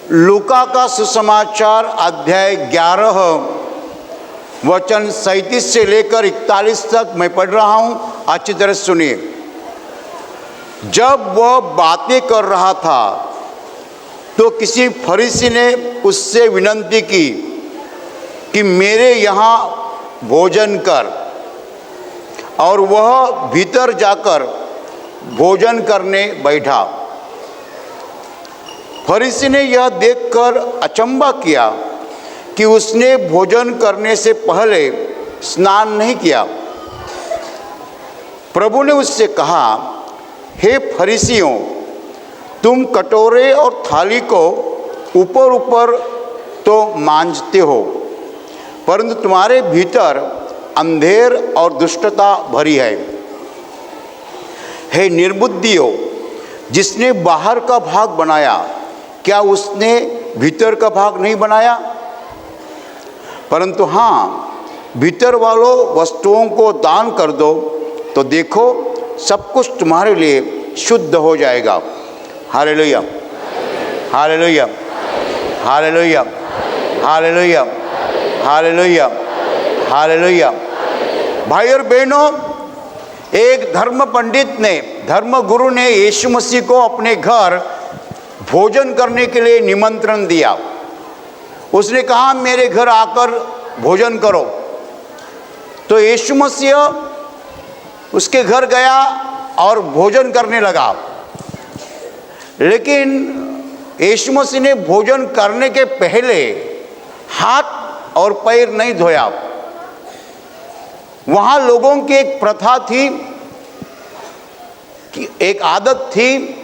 लूका का सुसमाचार अध्याय 11 वचन 37 से लेकर 41 तक मैं पढ़ रहा हूँ, अच्छी तरह सुनिए। जब वह बातें कर रहा था तो किसी फरीसी ने उससे विनती की कि मेरे यहाँ भोजन कर, और वह भीतर जाकर भोजन करने बैठा। फरीसी ने यह देखकर अचंभा किया कि उसने भोजन करने से पहले स्नान नहीं किया। प्रभु ने उससे कहा, हे फरीसियों, तुम कटोरे और थाली को ऊपर ऊपर तो मांजते हो, परंतु तुम्हारे भीतर अंधेर और दुष्टता भरी है। हे निर्बुद्धियों, जिसने बाहर का भाग बनाया, क्या उसने भीतर का भाग नहीं बनाया? परंतु हाँ, भीतर वालों वस्तुओं को दान कर दो, तो देखो सब कुछ तुम्हारे लिए शुद्ध हो जाएगा। Hallelujah, hallelujah, hallelujah, hallelujah, hallelujah, hallelujah. भाई और बहनों, एक धर्म पंडित ने, धर्म गुरु ने यीशु मसीह को अपने घर भोजन करने के लिए निमंत्रण दिया। उसने कहा, मेरे घर आकर भोजन करो। तो यीशु मसीह उसके घर गया और भोजन करने लगा। लेकिन यीशु मसीह ने भोजन करने के पहले हाथ और पैर नहीं धोया। वहाँ लोगों की एक प्रथा थी, कि एक आदत थी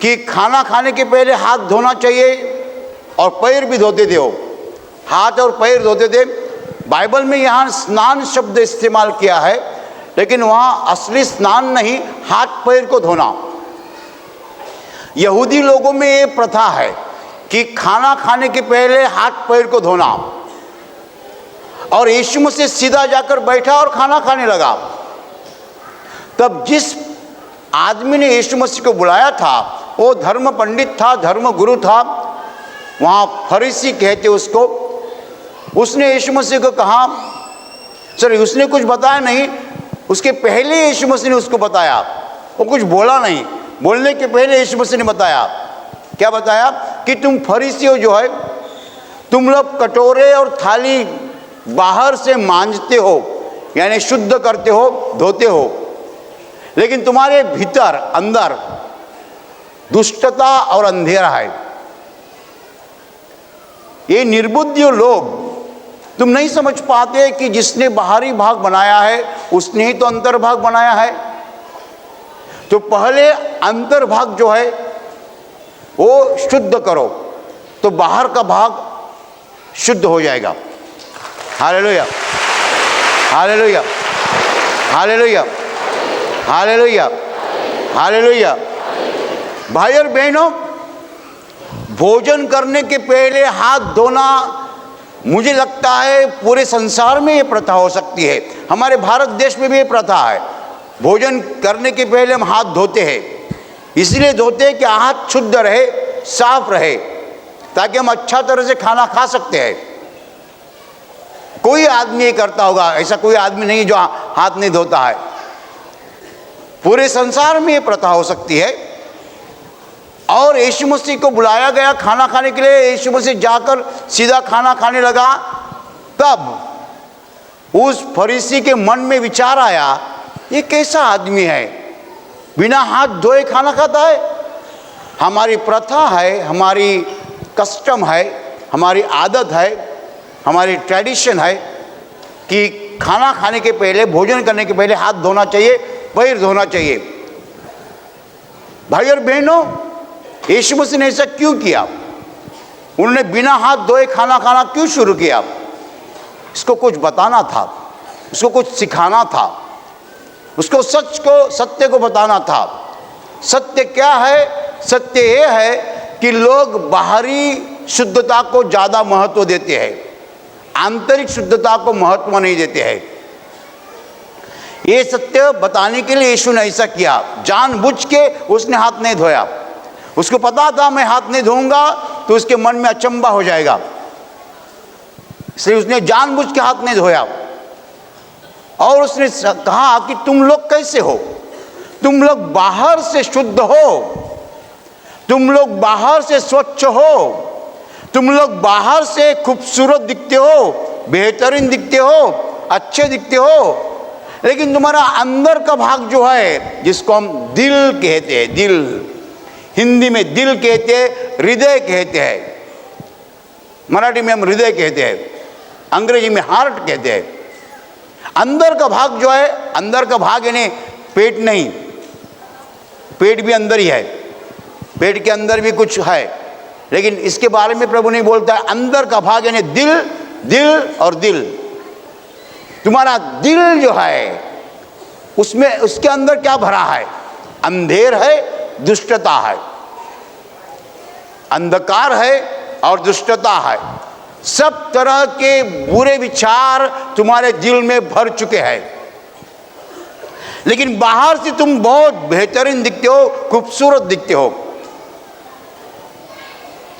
कि खाना खाने के पहले हाथ धोना चाहिए और पैर भी धोते थे। वो हाथ और पैर धोते थे। बाइबल में यहाँ स्नान शब्द इस्तेमाल किया है, लेकिन वहाँ असली स्नान नहीं, हाथ पैर को धोना। यहूदी लोगों में ये प्रथा है कि खाना खाने के पहले हाथ पैर को धोना। और यीशु मसीह सीधा जाकर बैठा और खाना खाने लगा। तब जिस आदमी ने यीशु मसीह को बुलाया था, वो धर्म पंडित था, धर्म गुरु था, वहाँ फरीसी कहते उसको। उसने यीशु मसीह को कहा, सर उसने कुछ बताया नहीं, उसके पहले यीशु मसीह ने उसको बताया। वो कुछ बोला नहीं, बोलने के पहले यीशु मसीह ने बताया। क्या बताया? कि तुम फरीसी हो जो है, तुम लोग कटोरे और थाली बाहर से मांजते हो, यानी शुद्ध करते हो, धोते हो, लेकिन तुम्हारे भीतर अंदर दुष्टता और अंधेरा है। ये निर्बुद्ध लोग, तुम नहीं समझ पाते कि जिसने बाहरी भाग बनाया है उसने ही तो अंतर भाग बनाया है। तो पहले अंतर भाग जो है वो शुद्ध करो, तो बाहर का भाग शुद्ध हो जाएगा। Hallelujah, hallelujah, hallelujah, hallelujah, hallelujah. भाई और बहनों, भोजन करने के पहले हाथ धोना, मुझे लगता है पूरे संसार में ये प्रथा हो सकती है। हमारे भारत देश में भी ये प्रथा है। भोजन करने के पहले हम हाथ धोते हैं। इसलिए धोते हैं कि हाथ शुद्ध रहे, साफ रहे, ताकि हम अच्छा तरह से खाना खा सकते हैं। कोई आदमी ये करता होगा, ऐसा कोई आदमी नहीं जो हाथ नहीं धोता है। पूरे संसार में ये प्रथा हो सकती है। और यीशु मसीह को बुलाया गया खाना खाने के लिए। यीशु मसीह जाकर सीधा खाना खाने लगा। तब उस फरीसी के मन में विचार आया, ये कैसा आदमी है, बिना हाथ धोए खाना खाता है। हमारी प्रथा है, हमारी कस्टम है, हमारी आदत है, हमारी ट्रेडिशन है कि खाना खाने के पहले, भोजन करने के पहले हाथ धोना चाहिए, पैर धोना चाहिए। भाई और बहनों, यीशु मसीह ने ऐसा क्यों किया? उन्होंने बिना हाथ धोए खाना खाना क्यों शुरू किया? इसको कुछ बताना था, उसको कुछ सिखाना था, उसको सत्य को बताना था। सत्य क्या है? सत्य ये है कि लोग बाहरी शुद्धता को ज़्यादा महत्व देते हैं, आंतरिक शुद्धता को महत्व नहीं देते हैं। ये सत्य बताने के लिए यीशु ने ऐसा किया। जानबूझ के उसने हाथ नहीं धोया। उसको पता था मैं हाथ नहीं धोऊंगा तो उसके मन में अचंबा हो जाएगा, इसलिए उसने जानबूझ के हाथ नहीं धोया। और उसने कहा कि तुम लोग कैसे हो, तुम लोग बाहर से शुद्ध हो, तुम लोग बाहर से स्वच्छ हो, तुम लोग बाहर से खूबसूरत दिखते हो, बेहतरीन दिखते हो, अच्छे दिखते हो, लेकिन तुम्हारा अंदर का भाग जो है, जिसको हम दिल कहते हैं, दिल, हिंदी में दिल कहते हैं, हृदय कहते हैं, मराठी में हम हृदय कहते हैं, अंग्रेजी में हार्ट कहते हैं। अंदर का भाग जो है, अंदर का भाग यानी पेट नहीं, पेट भी अंदर ही है, पेट के अंदर भी कुछ है, लेकिन इसके बारे में प्रभु नहीं बोलता है। अंदर का भाग यानी दिल, दिल और दिल, तुम्हारा दिल जो है उसमें, उसके अंदर क्या भरा है? अंधेर है, दुष्टता है, अंधकार है और दुष्टता है, सब तरह के बुरे विचार तुम्हारे दिल में भर चुके हैं। लेकिन बाहर से तुम बहुत बेहतरीन दिखते हो, खूबसूरत दिखते हो,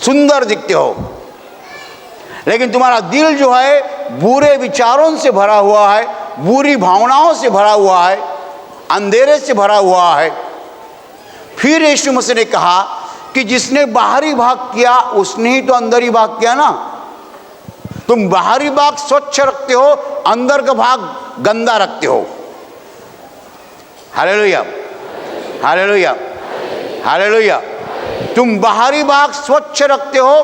सुंदर दिखते हो, लेकिन तुम्हारा दिल जो है बुरे विचारों से भरा हुआ है, बुरी भावनाओं से भरा हुआ है, अंधेरे से भरा हुआ है। फिर यीशु मसीह ने कहा कि जिसने बाहरी भाग किया उसने ही तो अंदर ही भाग किया ना। तुम बाहरी भाग स्वच्छ रखते हो, अंदर का भाग गंदा रखते हो। Hallelujah, hallelujah, hallelujah. तुम बाहरी भाग स्वच्छ रखते हो,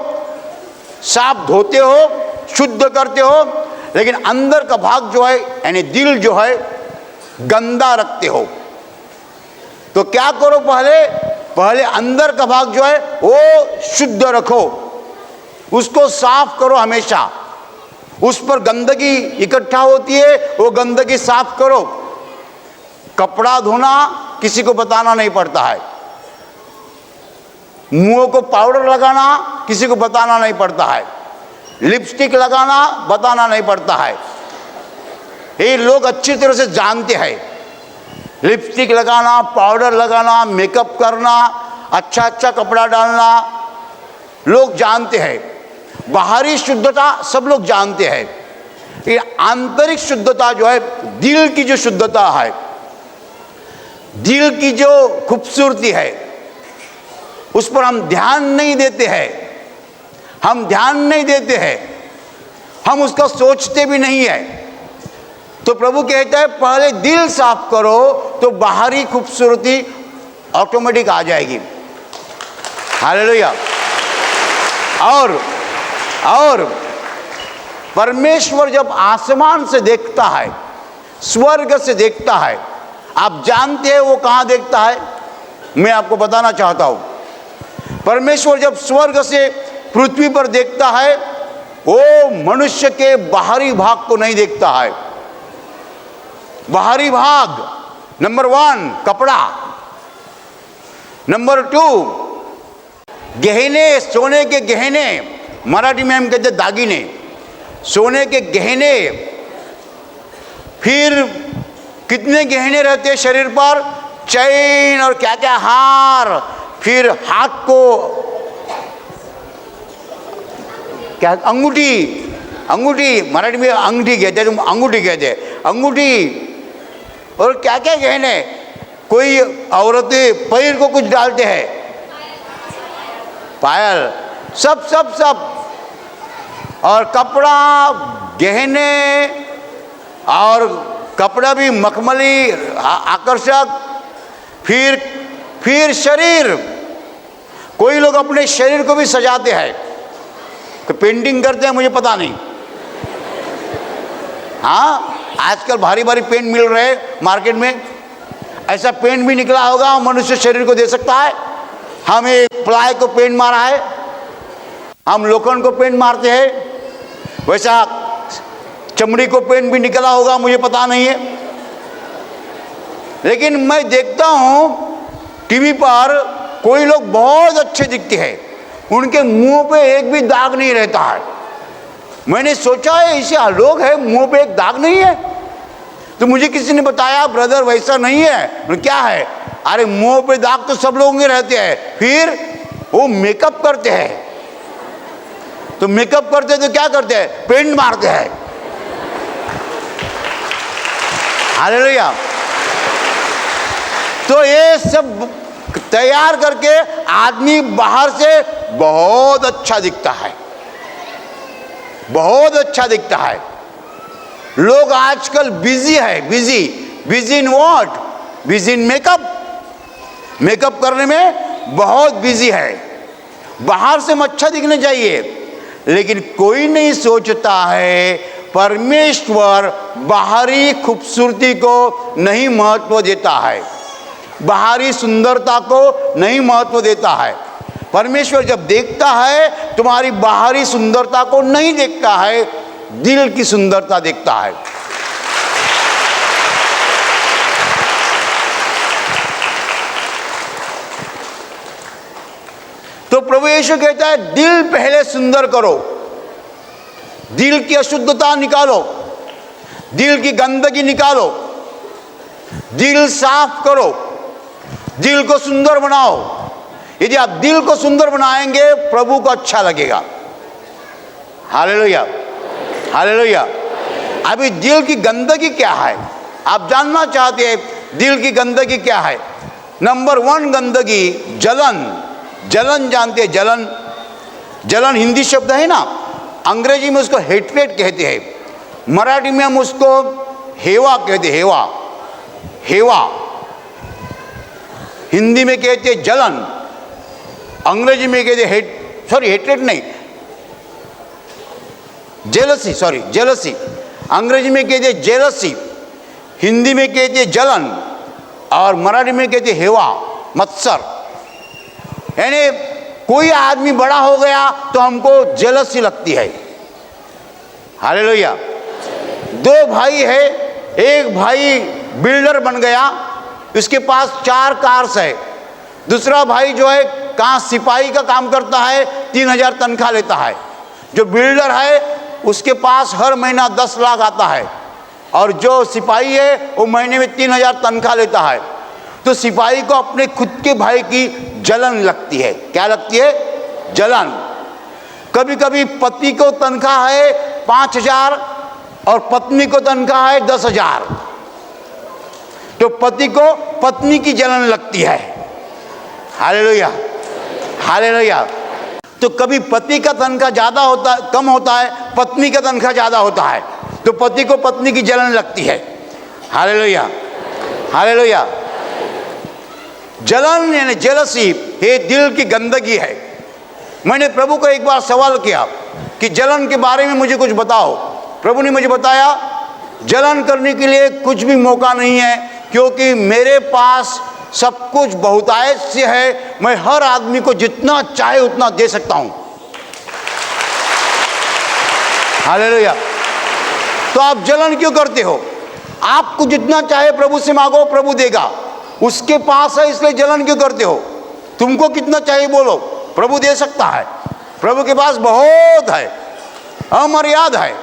साफ धोते हो, शुद्ध करते हो, लेकिन अंदर का भाग जो है यानी दिल जो है गंदा रखते हो। तो क्या करो, पहले अंदर का भाग जो है वो शुद्ध रखो, उसको साफ करो हमेशा। उस पर गंदगी इकट्ठा होती है, वो गंदगी साफ करो। कपड़ा धोना किसी को बताना नहीं पड़ता है, मुंह को पाउडर लगाना किसी को बताना नहीं पड़ता है, लिपस्टिक लगाना बताना नहीं पड़ता है। ये लोग अच्छी तरह से जानते हैं, लिपस्टिक लगाना, पाउडर लगाना, मेकअप करना, अच्छा अच्छा कपड़ा डालना, लोग जानते हैं। बाहरी शुद्धता सब लोग जानते हैं, ये आंतरिक शुद्धता जो है, दिल की जो शुद्धता है, दिल की जो खूबसूरती है, उस पर हम ध्यान नहीं देते हैं, हम ध्यान नहीं देते हैं, हम उसका सोचते भी नहीं है। तो प्रभु कहता है पहले दिल साफ करो तो बाहरी खूबसूरती ऑटोमेटिक आ जाएगी। हालेलुया। और परमेश्वर जब आसमान से देखता है, स्वर्ग से देखता है, आप जानते हैं वो कहाँ देखता है? मैं आपको बताना चाहता हूँ। परमेश्वर जब स्वर्ग से पृथ्वी पर देखता है, वो मनुष्य के बाहरी भाग को नहीं देखता है। बाहरी भाग, नंबर 1 कपड़ा, नंबर 2 गहने, सोने के गहने, मराठी में हम कहते दागिने, सोने के गहने। फिर कितने गहने रहते हैं शरीर पर, चैन और क्या क्या हार, फिर हाथ को क्या अंगूठी, अंगूठी मराठी में अंगूठी कहते हैं, तुम अंगूठी कहते हैं, अंगूठी और क्या क्या गहने। कोई औरतें पैर को कुछ डालते हैं, पायल, सब सब सब, और कपड़ा, गहने, और कपड़ा भी मखमली आकर्षक। फिर शरीर, कोई लोग अपने शरीर को भी सजाते हैं, तो पेंटिंग करते हैं, मुझे पता नहीं। हाँ, आजकल भारी भारी पेंट मिल रहे हैं मार्केट में, ऐसा पेंट भी निकला होगा मनुष्य शरीर को दे सकता है। हम एक प्लाई को पेंट मारा है, हम लोखंड को पेंट मारते हैं, वैसा चमड़ी को पेंट भी निकला होगा, मुझे पता नहीं है। लेकिन मैं देखता हूँ टीवी पर कोई लोग बहुत अच्छे दिखते हैं, उनके मुंह पे एक भी दाग नहीं रहता है। मैंने सोचा है ऐसे लोग हैं मुंह पे एक दाग नहीं है, तो मुझे किसी ने बताया ब्रदर वैसा नहीं है। क्या है? अरे मुंह पे दाग तो सब लोगों के रहते हैं। वो मेकअप करते हैं। तो मेकअप करते तो क्या करते हैं? पेंट मारते हैं। हालेलुया। तो ये सब तैयार करके आदमी बाहर से बहुत अच्छा दिखता है, बहुत अच्छा दिखता है। लोग आजकल बिजी है, busy in what? Busy in makeup. Makeup करने में बहुत बिजी है। बाहर से अच्छा दिखना चाहिए, लेकिन कोई नहीं सोचता है परमेश्वर बाहरी खूबसूरती को नहीं महत्व देता है, बाहरी सुंदरता को नहीं महत्व देता है। परमेश्वर जब देखता है तुम्हारी बाहरी सुंदरता को नहीं देखता है, दिल की सुंदरता देखता है। तो प्रभु यीशु कहता है दिल पहले सुंदर करो, दिल की अशुद्धता निकालो, दिल की गंदगी निकालो, दिल साफ करो, दिल को सुंदर बनाओ। यदि आप दिल को सुंदर बनाएंगे प्रभु को अच्छा लगेगा। Hallelujah, hallelujah. अभी दिल की गंदगी क्या है आप जानना चाहते हैं? दिल की गंदगी क्या है? नंबर 1 गंदगी जलन। जलन जानते हैं? जलन, जलन हिंदी शब्द है ना, अंग्रेजी में उसको हेट्रेट कहते हैं, मराठी में हम उसको हेवा कहते हैं। हेवा, हेवा हिंदी में कहते हैं जलन, अंग्रेजी में कहते हेट्रेट नहीं, जेलसी, सॉरी जेलसी। अंग्रेजी में कहते हैं जेलसी, हिंदी में कहते हैं जलन, और मराठी में कहते हैं हेवा, मत्सर। यानी कोई आदमी बड़ा हो गया तो हमको जेलसी लगती है। हालेलुया। 2 भाई है, एक भाई बिल्डर बन गया, उसके पास 4 कार्स है। दूसरा भाई जो है कहाँ सिपाही का काम करता है, 3000 तनख्वाह लेता है। जो बिल्डर है उसके पास हर महीना 10 लाख आता है, और जो सिपाही है वो महीने में 3000 तनख्वाह लेता है। तो सिपाही को अपने खुद के भाई की जलन लगती है। क्या लगती है? जलन। कभी कभी पति को तनख्वाह है 5000 और पत्नी को तनख्वाह है 10,000, तो पति को पत्नी की जलन लगती है। Hallelujah, hallelujah. तो कभी पति का तनख्वाह ज़्यादा होता कम होता है, पत्नी का तनख्वाह ज़्यादा होता है, तो पति को पत्नी की जलन लगती है। Hallelujah, hallelujah. जलन यानी जेलसी ये दिल की गंदगी है। मैंने प्रभु को एक बार सवाल किया कि जलन के बारे में मुझे कुछ बताओ। प्रभु ने मुझे बताया जलन करने के लिए कुछ भी मौका नहीं है, क्योंकि मेरे पास सब कुछ बहुतायत से है। मैं हर आदमी को जितना चाहे उतना दे सकता हूं। हालेलुया। तो आप जलन क्यों करते हो? आपको जितना चाहे प्रभु से मांगो, प्रभु देगा। उसके पास है इसलिए जलन क्यों करते हो? तुमको कितना चाहिए बोलो, प्रभु दे सकता है। प्रभु के पास बहुत है, अमर्याद है।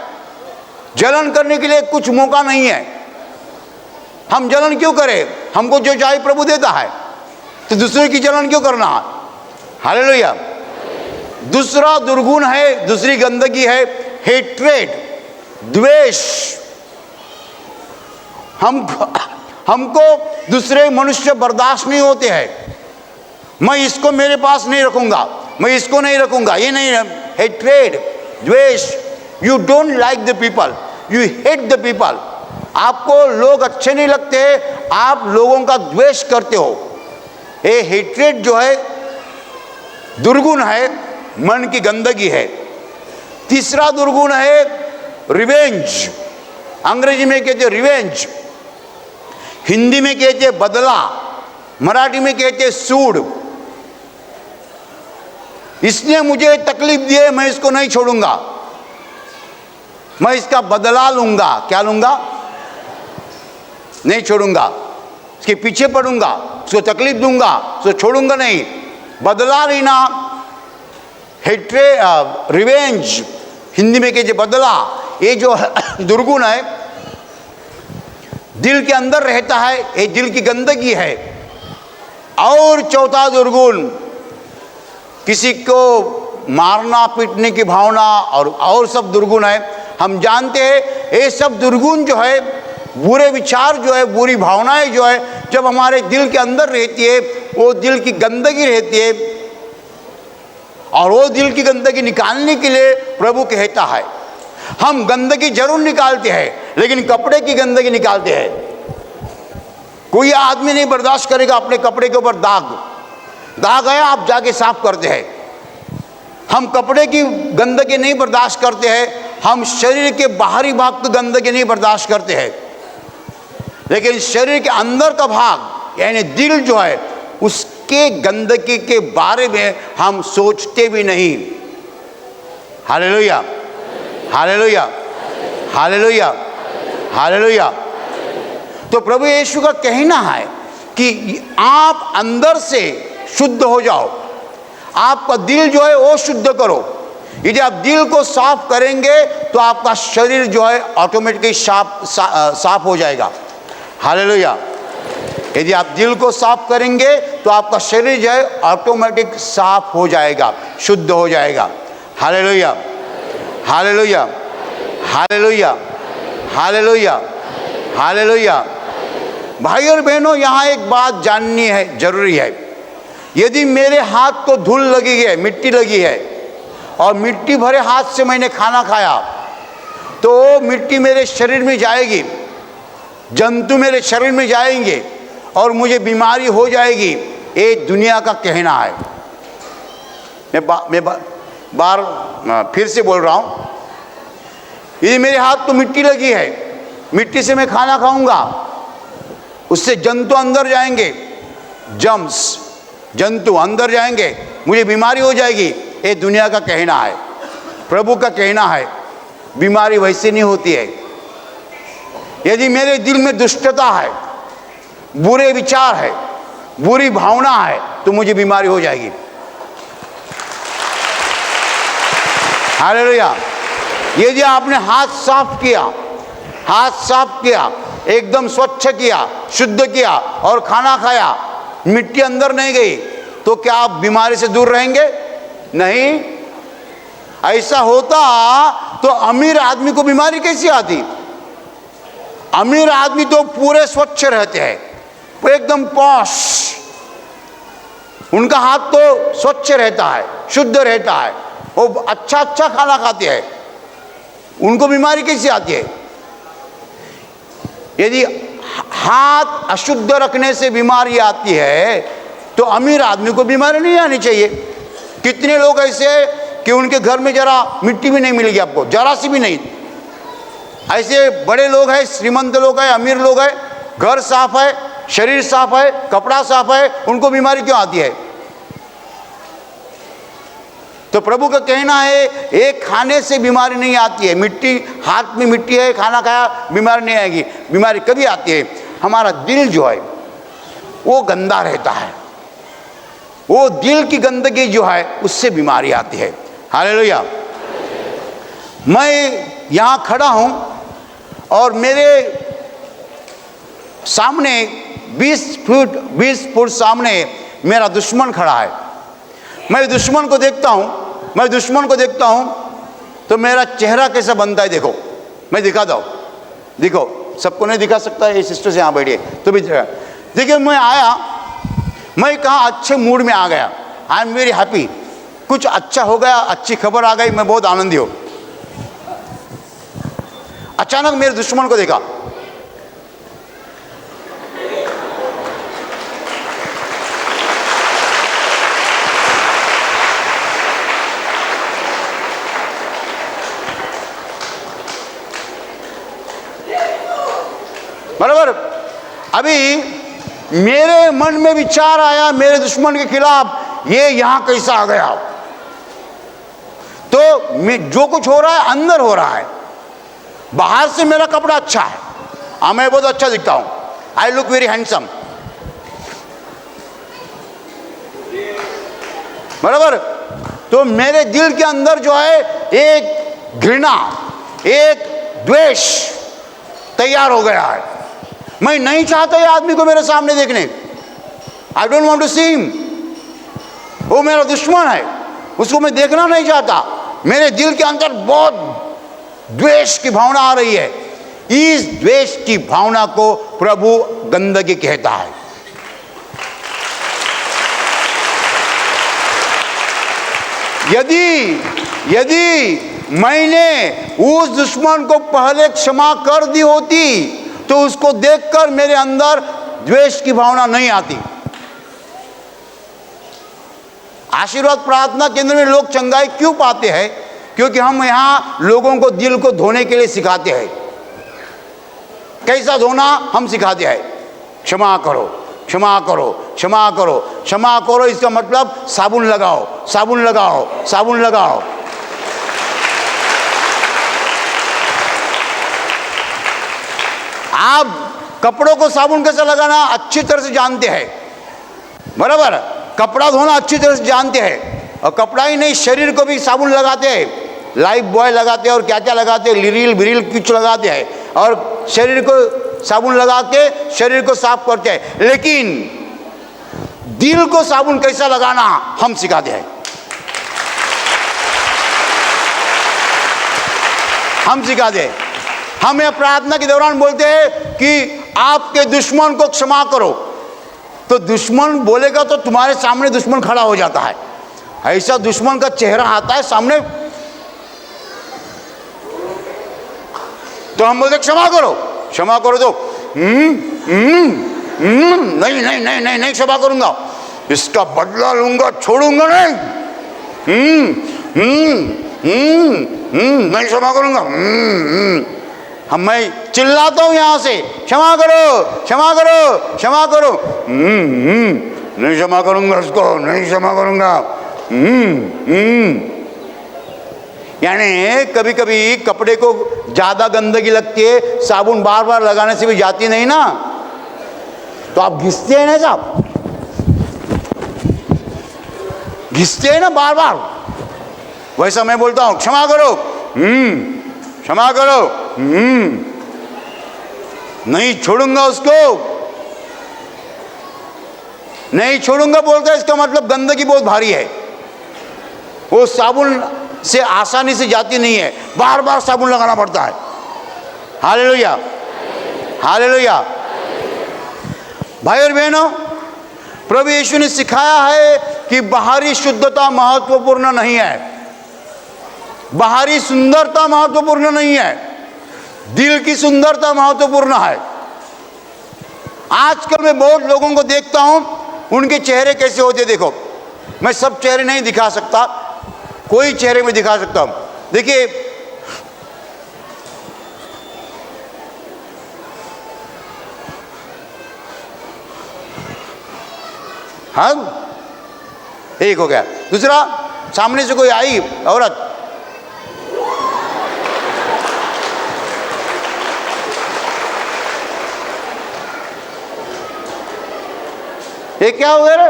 जलन करने के लिए कुछ मौका नहीं है। हम जलन क्यों करें? हमको जो चाहिए प्रभु देता है, तो दूसरे की जलन क्यों करना है? हालेलुया। दूसरा दुर्गुण है, दूसरी गंदगी है हेट्रेड, द्वेष। हमको दूसरे मनुष्य बर्दाश्त नहीं होते हैं। मैं इसको मेरे पास नहीं रखूंगा, मैं इसको नहीं रखूंगा, ये नहीं। हेट्रेड, द्वेष। You don't like the people, you hate the people. आपको लोग अच्छे नहीं लगते, आप लोगों का द्वेष करते हो। ये हेट्रेड जो है दुर्गुण है, मन की गंदगी है। तीसरा दुर्गुण है रिवेंज। अंग्रेजी में कहते हैं रिवेंज, हिंदी में कहते हैं बदला, मराठी में कहते हैं सूड। इसने मुझे तकलीफ दी है, मैं इसको नहीं छोड़ूंगा, मैं इसका बदला लूंगा। क्या लूंगा? नहीं छोड़ूंगा, इसके पीछे पड़ूंगा, उसको तकलीफ दूंगा, उसको छोड़ूंगा नहीं। बदला लेना, रिवेंज, हिंदी में कहते बदला। ये जो दुर्गुण है दिल के अंदर रहता है, ये दिल की गंदगी है। और चौथा दुर्गुण किसी को मारना पीटने की भावना और सब दुर्गुण है। हम जानते हैं ये सब दुर्गुण जो है, बुरे विचार जो है, बुरी भावनाएं जो है, जब हमारे दिल के अंदर रहती है, वो दिल की गंदगी रहती है, और वो दिल की गंदगी निकालने के लिए प्रभु कहता है, हम गंदगी जरूर निकालते हैं लेकिन कपड़े की गंदगी निकालते हैं। कोई आदमी नहीं बर्दाश्त करेगा अपने कपड़े के ऊपर दाग आया, आप जाके साफ करते हैं। हम कपड़े की गंदगी नहीं बर्दाश्त करते हैं, हम शरीर के बाहरी भाग की गंदगी नहीं बर्दाश्त करते हैं, लेकिन शरीर के अंदर का भाग यानी दिल जो है, उसके गंदगी के बारे में हम सोचते भी नहीं। Hallelujah, hallelujah, hallelujah, hallelujah. तो प्रभु यीशु का कहना है कि आप अंदर से शुद्ध हो जाओ, आपका दिल जो है वो शुद्ध करो। यदि आप दिल को साफ करेंगे तो आपका शरीर जो है ऑटोमेटिकली साफ हो जाएगा। हालेलुया। यदि आप दिल को साफ करेंगे तो आपका शरीर जो है ऑटोमेटिक साफ हो जाएगा, शुद्ध हो जाएगा। Hallelujah, hallelujah, hallelujah, hallelujah, hallelujah. भाई और बहनों, यहाँ एक बात जाननी है, जरूरी है। यदि मेरे हाथ को धूल लगी है, मिट्टी लगी है, और मिट्टी भरे हाथ से मैंने खाना खाया, तो मिट्टी मेरे शरीर में जाएगी, जंतु मेरे शरीर में जाएंगे और मुझे बीमारी हो जाएगी। ये दुनिया का कहना है। मैं बार फिर से बोल रहा हूँ, यदि मेरे हाथ को मिट्टी लगी है, मिट्टी से मैं खाना खाऊंगा, उससे जंतु अंदर जाएंगे, जंतु अंदर जाएंगे, मुझे बीमारी हो जाएगी। ये दुनिया का कहना है। प्रभु का कहना है बीमारी वैसे नहीं होती है। यदि मेरे दिल में दुष्टता है, बुरे विचार है, बुरी भावना है, तो मुझे बीमारी हो जाएगी। हालेलुया। यदि आपने हाथ साफ किया, एकदम स्वच्छ किया, शुद्ध किया और खाना खाया, मिट्टी अंदर नहीं गई, तो क्या आप बीमारी से दूर रहेंगे? नहीं। ऐसा होता तो अमीर आदमी को बीमारी कैसी आती? अमीर आदमी तो पूरे स्वच्छ रहते हैं, वो एकदम पॉश, उनका हाथ तो स्वच्छ रहता है, शुद्ध रहता है, वो अच्छा खाना खाते हैं, उनको बीमारी कैसी आती है? यदि हाथ अशुद्ध रखने से बीमारी आती है तो अमीर आदमी को बीमारी नहीं आनी चाहिए। कितने लोग ऐसे कि उनके घर में जरा मिट्टी भी नहीं मिलेगी आपको, जरा सी भी नहीं। ऐसे बड़े लोग हैं, श्रीमंत लोग हैं, अमीर लोग हैं, घर साफ है, शरीर साफ है, कपड़ा साफ है, उनको बीमारी क्यों आती है? तो प्रभु का कहना है एक खाने से बीमारी नहीं आती है। मिट्टी, हाथ में मिट्टी है, खाना खाया, बीमारी नहीं आएगी। बीमारी कभी आती है? हमारा दिल जो है वो गंदा रहता है, वो दिल की गंदगी जो है उससे बीमारी आती है। हालेलुया। मैं यहाँ खड़ा हूँ और मेरे सामने 20 फुट सामने मेरा दुश्मन खड़ा है। मैं दुश्मन को देखता हूँ तो मेरा चेहरा कैसा बनता है, देखो, मैं दिखाता हूँ। देखो, सबको नहीं दिखा सकता, ये सिस्टर से यहाँ बैठिए तो भी देखिए। मैं कहाँ अच्छे मूड में आ गया। आई एम वेरी हैप्पी, कुछ अच्छा हो गया, अच्छी खबर आ गई, मैं बहुत आनंदी हूँ। अचानक मेरे दुश्मन को देखा, बराबर। अभी मेरे मन में विचार आया मेरे दुश्मन के खिलाफ, ये यहां कैसा आ गया? तो जो कुछ हो रहा है अंदर हो रहा है। बाहर से मेरा कपड़ा अच्छा है, मैं बहुत अच्छा दिखता हूं, आई लुक वेरी हैंडसम, बराबर। तो मेरे दिल के अंदर जो है एक घृणा, एक द्वेष तैयार हो गया है। मैं नहीं चाहता ये आदमी को मेरे सामने देखने। I don't want to see him. वो मेरा दुश्मन है। उसको मैं देखना नहीं चाहता। मेरे दिल के अंदर बहुत द्वेष की भावना आ रही है। इस द्वेष की भावना को प्रभु गंदगी कहता है। यदि मैंने उस दुश्मन को पहले क्षमा कर दी होती तो उसको देखकर मेरे अंदर द्वेष की भावना नहीं आती। आशीर्वाद प्रार्थना केंद्र में लोग चंगाई क्यों पाते हैं? क्योंकि हम यहाँ लोगों को दिल को धोने के लिए सिखाते हैं। कैसा धोना हम सिखाते हैं। क्षमा करो, क्षमा करो, क्षमा करो, क्षमा करो। इसका मतलब साबुन लगाओ, साबुन लगाओ, साबुन लगाओ। आप कपड़ों को साबुन कैसे लगाना अच्छी तरह से जानते हैं, बराबर। कपड़ा धोना अच्छी तरह से जानते हैं। और कपड़ा ही नहीं, शरीर को भी साबुन लगाते हैं। लाइफ बॉय लगाते हैं और क्या क्या लगाते हैं, लिरिल बिरिल कुछ लगाते हैं और शरीर को साबुन लगा के शरीर को साफ करते हैं। लेकिन दिल को साबुन कैसा लगाना हम सिखाते हैं। हम सिखाते हैं। हम यह प्रार्थना के दौरान बोलते हैं कि आपके दुश्मन को क्षमा करो। तो दुश्मन बोलेगा तो तुम्हारे सामने दुश्मन खड़ा हो जाता है। ऐसा दुश्मन का चेहरा आता है सामने, तो हम बोलते क्षमा करो, क्षमा करो। तो नहीं नहीं नहीं नहीं नहीं क्षमा करूंगा, इसका बदला लूंगा, छोड़ूंगा नहीं, नहीं क्षमा करूंगा। मैं चिल्लाता हूं यहां से, क्षमा करो, क्षमा करो, क्षमा करो। नहीं क्षमा करूंगा उसको, नहीं क्षमा करूंगा। यानी कभी कभी कपड़े को ज्यादा गंदगी लगती है, साबुन बार बार लगाने से भी जाती नहीं ना, तो आप घिसते हैं ना साहब, घिसते हैं ना बार बार। वैसा मैं बोलता हूं क्षमा करो, क्षमा करो, नहीं छोड़ूंगा उसको, नहीं छोड़ूंगा बोलता है। इसका मतलब गंदगी बहुत भारी है, वो साबुन से आसानी से जाती नहीं है, बार बार साबुन लगाना पड़ता है। Hallelujah, hallelujah. भाई और बहनों, प्रभु यीशु ने सिखाया है कि बाहरी शुद्धता महत्वपूर्ण नहीं है, बाहरी सुंदरता महत्वपूर्ण नहीं है, दिल की सुंदरता महत्वपूर्ण है। आजकल मैं बहुत लोगों को देखता हूं, उनके चेहरे कैसे होते देखो। मैं सब चेहरे नहीं दिखा सकता, कोई चेहरे में दिखा सकता हूं। देखिए, हाँ एक हो गया। दूसरा, सामने से कोई आई औरत, ये क्या हो गया रे?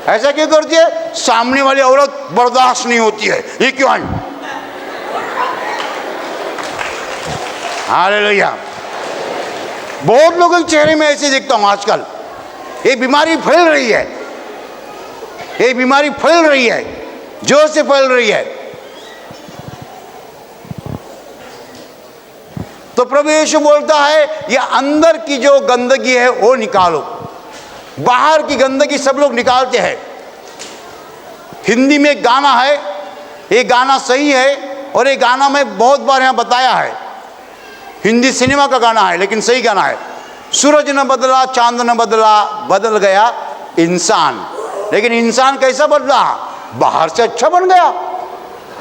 ऐसा क्यों करती है? सामने वाली औरत बर्दाश्त नहीं होती है, ये क्यों आई? हालेलुया। बहुत लोगों के चेहरे में ऐसे देखता हूं आजकल। ये बीमारी फैल रही है, ये बीमारी फैल रही है, जोर से फैल रही है। तो प्रभु यीशु बोलता है ये अंदर की जो गंदगी है वो निकालो। बाहर की गंदगी सब लोग निकालते हैं। हिंदी में एक गाना है, ये गाना सही है और ये गाना मैं बहुत बार यहाँ बताया है। हिंदी सिनेमा का गाना है लेकिन सही गाना है। सूरज न बदला, चांद न बदला, बदल गया इंसान। लेकिन इंसान कैसा बदला? बाहर से अच्छा बन गया।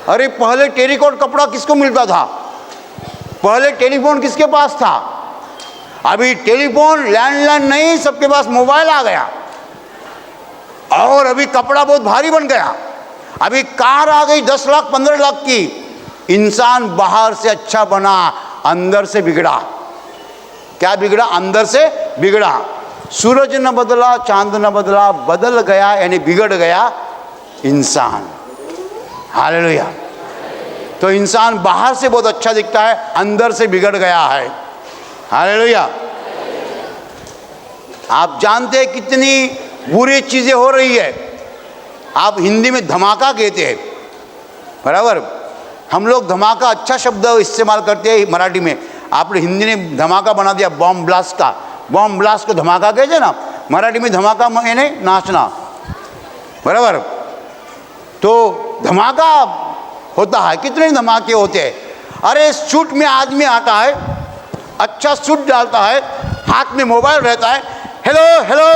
अरे पहले टेरिकॉट कपड़ा किसको मिलता था? पहले टेलीफोन किसके पास था? अभी टेलीफोन, लैंडलाइन नहीं, सबके पास मोबाइल आ गया। और अभी कपड़ा बहुत भारी बन गया। अभी कार आ गई 10 लाख 15 लाख की। इंसान बाहर से अच्छा बना, अंदर से बिगड़ा। क्या बिगड़ा? अंदर से बिगड़ा। सूरज न बदला, चांद न बदला, बदल गया यानी बिगड़ गया इंसान। हालेलुया। तो इंसान बाहर से बहुत अच्छा दिखता है, अंदर से बिगड़ गया है। हालेलुया। आप जानते हैं कितनी बुरी चीज़ें हो रही है। आप हिंदी में धमाका कहते हैं, बराबर। हम लोग धमाका अच्छा शब्द इस्तेमाल करते हैं मराठी में। आपने हिंदी ने धमाका बना दिया बॉम्ब ब्लास्ट का। बॉम्ब ब्लास्ट को धमाका कहते ना, मराठी में धमाका यानी नाचना, बराबर। तो धमाका होता है, कितने धमाके होते हैं। अरे सूट में आदमी आता है, अच्छा सूट डालता है, हाथ में मोबाइल रहता है, hello hello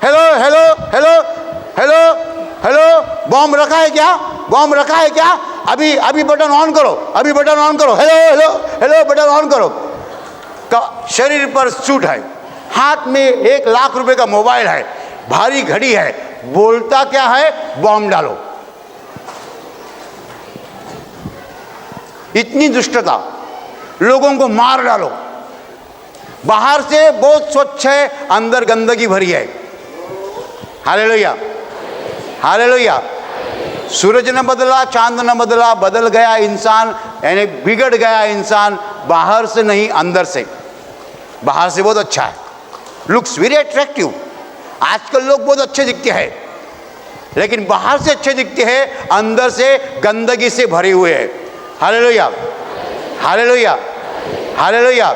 hello hello hello hello hello, bomb रखा है क्या, बॉम्ब रखा है क्या, अभी अभी बटन ऑन करो, अभी बटन ऑन करो, hello hello hello button on करो। शरीर पर सूट है, हाथ में 1 लाख रुपए का मोबाइल है, भारी घड़ी है, बोलता क्या है, बॉम्ब डालो। इतनी दुष्टता, लोगों को मार डालो। बाहर से बहुत स्वच्छ है, अंदर गंदगी भरी है। Hallelujah, hallelujah. सूरज न बदला, चांद न बदला, बदल गया इंसान, यानी बिगड़ गया इंसान, बाहर से नहीं अंदर से। बाहर से बहुत अच्छा है, लुक्स वेरी अट्रैक्टिव। आजकल लोग बहुत अच्छे दिखते हैं, लेकिन बाहर से अच्छे दिखते हैं, अंदर से गंदगी से भरे हुए हैं। Hallelujah, hallelujah, hallelujah.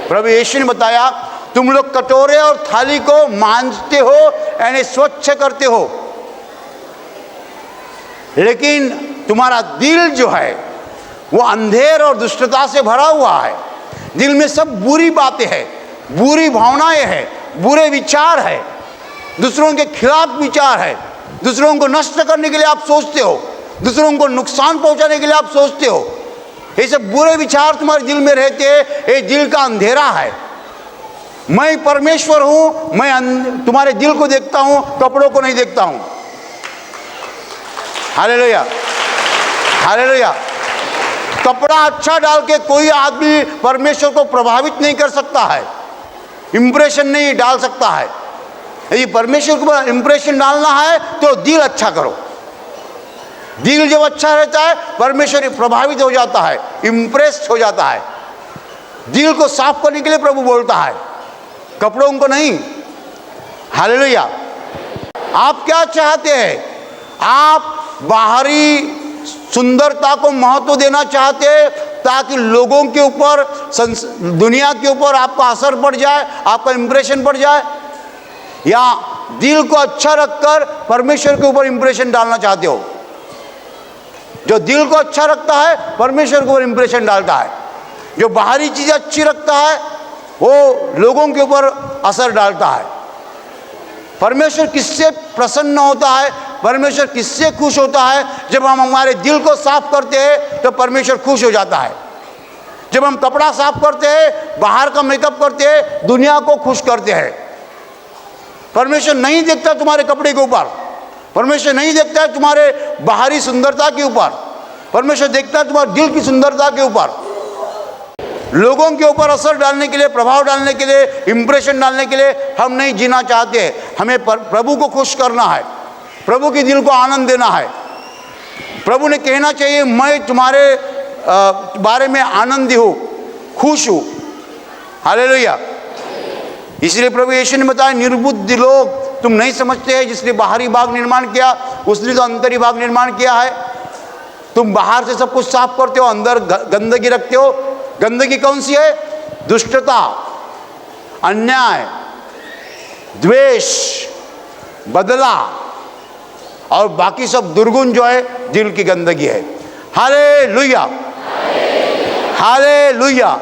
प्रभु यीशु ने बताया, तुम लोग कटोरे और थाली को मांजते हो, यानी स्वच्छ करते हो, लेकिन तुम्हारा दिल जो है वो अंधेर और दुष्टता से भरा हुआ है। दिल में सब बुरी बातें हैं, बुरी भावनाएं हैं, बुरे विचार है, दूसरों के खिलाफ विचार है, दूसरों को नष्ट करने के लिए आप सोचते हो, दूसरों को नुकसान पहुंचाने के लिए आप सोचते हो। ये सब बुरे विचार तुम्हारे दिल में रहते हैं, ये दिल का अंधेरा है। मैं परमेश्वर हूं, मैं तुम्हारे दिल को देखता हूं, कपड़ों को नहीं देखता हूं। Hallelujah, hallelujah. कपड़ा अच्छा डाल के कोई आदमी परमेश्वर को प्रभावित नहीं कर सकता है, इंप्रेशन नहीं डाल सकता है। यदि परमेश्वर को इंप्रेशन डालना है तो दिल अच्छा करो। दिल जब अच्छा रहता है, परमेश्वर प्रभावित हो जाता है, इंप्रेस्ड हो जाता है। दिल को साफ करने के लिए प्रभु बोलता है, कपड़ों को नहीं। हालेलुया। आप क्या चाहते हैं? आप बाहरी सुंदरता को महत्व देना चाहते हैं ताकि लोगों के ऊपर, दुनिया के ऊपर आपका असर पड़ जाए, आपका इंप्रेशन पड़ जाए, या दिल को अच्छा रखकर परमेश्वर के ऊपर इंप्रेशन डालना चाहते हो? जो दिल को अच्छा रखता है परमेश्वर के ऊपर इंप्रेशन डालता है, जो बाहरी चीज़ अच्छी रखता है वो लोगों के ऊपर असर डालता है। परमेश्वर किससे प्रसन्न होता है, परमेश्वर किससे खुश होता है? जब हम हमारे दिल को साफ करते हैं तो परमेश्वर खुश हो जाता है। जब हम कपड़ा साफ करते हैं, बाहर का मेकअप करते हैं, दुनिया को खुश करते हैं। परमेश्वर नहीं देखता तुम्हारे कपड़े के ऊपर, परमेश्वर नहीं देखता है तुम्हारे बाहरी सुंदरता के ऊपर, परमेश्वर देखता है तुम्हारे दिल की सुंदरता के ऊपर। लोगों के ऊपर असर डालने के लिए, प्रभाव डालने के लिए, इंप्रेशन डालने के लिए हम नहीं जीना चाहते। हमें प्रभु को खुश करना है, प्रभु के दिल को आनंद देना है। प्रभु ने कहना चाहिए, मैं तुम्हारे बारे में आनंदी हूँ, खुश हूँ। हालेलुया। इसलिए प्रभु यीशु ने बताया, निर्बुद्धि लोग, तुम नहीं समझते हैं जिसने बाहरी भाग निर्माण किया उसने तो अंतरी भाग निर्माण किया है। तुम बाहर से सब कुछ साफ करते हो, अंदर गंदगी रखते हो। गंदगी कौन सी है? दुष्टता, अन्याय, द्वेष, बदला और बाकी सब दुर्गुण जो है दिल की गंदगी है। Hallelujah, hallelujah.